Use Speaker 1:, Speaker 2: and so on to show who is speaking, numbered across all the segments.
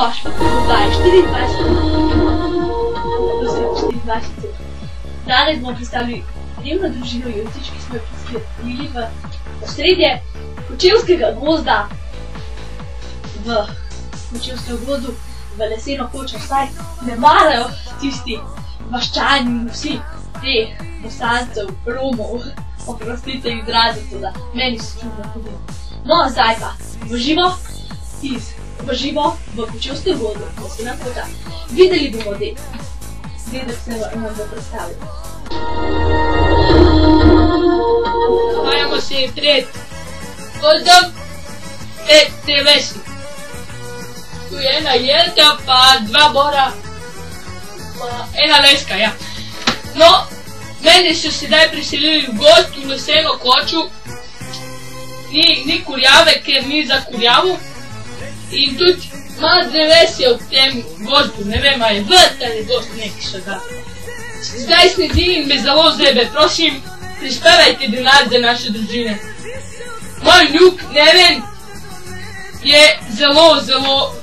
Speaker 1: baš podaje 24. Danes bomo predstavili dnevno družino Jurčič, ki smo jo prispeli v osredje Kočevskega gozda v Kočevskem gozdu v leseno kočo, saj ne marajo tisti vaščani in vsi te Bosancev, Romov, oprostite izrazi, toda meni so čudno tudi. No, zdaj pa v živo v Kočevskem gozdu, lesena koča. Videli bomo dedek se nam bo predstavil.
Speaker 2: Hajamo se pred gozdom, te vesi. Tu je ena jelka, pa dva bora, pa ena leska, ja. No, meni so sedaj priselili v gozd, v leseno koču. Ni kurjave, ker ni za kurjavu. In tudi ima drevesje v tem gozdu, ne vem, a je vrt ali gozd neki še ga. Zdaj snedi in me zelo zebe, prosim, prispevajte denar za naše družine. Moj vnuk, ne vem, je zelo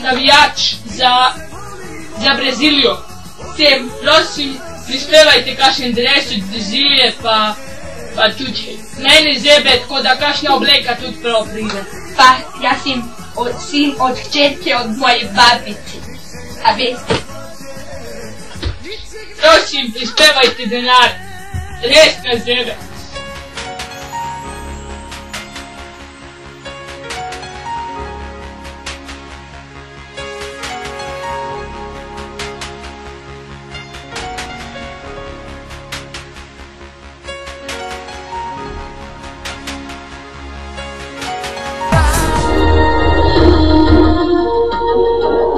Speaker 2: navijač za Brazilijo. Tem, prosim, prispevajte kakšen dres od Brazilije, pa tudi meni zebe, tako da kakšna obleka tudi prav pride.
Speaker 3: Pa, jaz sem sin od hčerke od moje babice, a veste.
Speaker 2: Prosim, prispevajte denar, res me zebe.